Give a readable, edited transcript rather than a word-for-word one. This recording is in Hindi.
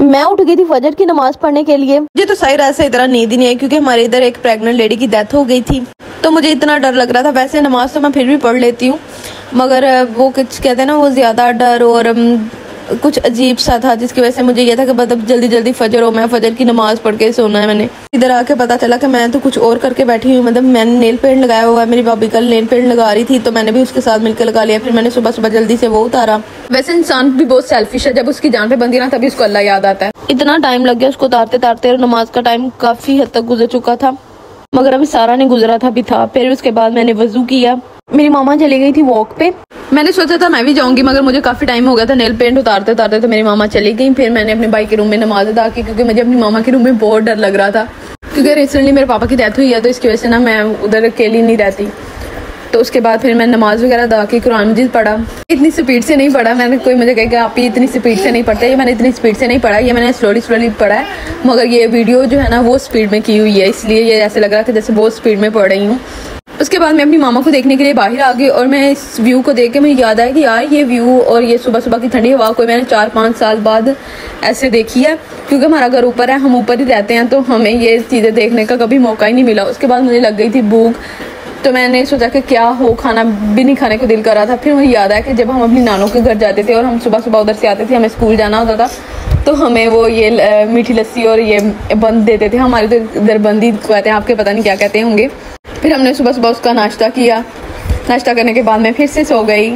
मैं उठ गई थी फजर की नमाज पढ़ने के लिए। मुझे तो सही रात से इतना नींद ही नहीं आई क्योंकि हमारे इधर एक प्रेग्नेंट लेडी की डेथ हो गई थी, तो मुझे इतना डर लग रहा था। वैसे नमाज तो मैं फिर भी पढ़ लेती हूँ, मगर वो कुछ कहते हैं ना, वो ज़्यादा डर और कुछ अजीब सा था, जिसकी वजह से मुझे यह था कि मतलब जल्दी जल्दी फजर हो, मैं फजर की नमाज पढ़ के सोना है। मैंने इधर आके पता चला कि मैं तो कुछ और करके बैठी हुई, मतलब मैंने नेल पेंट लगाया हुआ है। मेरी भाभी कल नेल पेंट लगा रही थी तो मैंने भी उसके साथ मिलकर लगा लिया। फिर मैंने सुबह सुबह जल्दी से वो उतारा। वैसे इंसान भी बहुत सेल्फिश है, जब उसकी जान पे बंदी ना तभी उसको अल्लाह याद आता है। इतना टाइम लग गया उसको उतारते उतारते, और नमाज का टाइम काफ़ी हद तक गुजर चुका था, मगर अभी सारा नहीं गुजरा था, भी था। फिर उसके बाद मैंने वजू किया। मेरी मामा चली गई थी वॉक पे। मैंने सोचा था मैं भी जाऊंगी, मगर मुझे काफ़ी टाइम हो गया था नेल पेंट उतारते उतारते, तो मेरी मामा चली गई। फिर मैंने अपने भाई के रूम में नमाज अदा की, क्योंकि मुझे अपनी मामा के रूम में बहुत डर लग रहा था, क्योंकि रिसेंटली मेरे पापा की डेथ हुई है, तो इसकी वजह से ना मैं उधर अकेली नहीं रहती। तो उसके बाद फिर मैंने नमाज वगैरह अदा की, कुरान मजीद पढ़ा। इतनी स्पीड से नहीं पढ़ा, मैंने कोई मुझे कहेगा आप ही इतनी स्पीड से नहीं पढ़ते, ये मैंने इतनी स्पीड से नहीं पढ़ा, ये मैंने स्लोली पढ़ा है। मगर ये वीडियो जो है ना वो स्पीड में की हुई है, इसलिए ये ऐसे लग रहा है कि जैसे बहुत स्पीड में पढ़ रही हूँ। उसके बाद मैं अपनी मामा को देखने के लिए बाहर आ गई, और मैं इस व्यू को देख के मुझे याद आया कि यार ये व्यू और ये सुबह सुबह की ठंडी हवा कोई मैंने 4-5 साल बाद ऐसे देखी है, क्योंकि हमारा घर ऊपर है, हम ऊपर ही रहते हैं, तो हमें ये चीज़ें देखने का कभी मौका ही नहीं मिला। उसके बाद मुझे लग गई थी भूख, तो मैंने सोचा कि क्या हो, खाना भी नहीं खाने को दिल कर रहा था। फिर मुझे याद आया कि जब हम अपनी नानों के घर जाते थे और हम सुबह सुबह उधर से आते थे, हमें स्कूल जाना होता था, तो हमें वो ये मीठी लस्सी और ये बंद देते थे। हमारे तो इधर बंदी कहते हैं, आपके पता नहीं क्या कहते होंगे। फिर हमने सुबह सुबह उसका नाश्ता किया। नाश्ता करने के बाद मैं फिर से सो गई।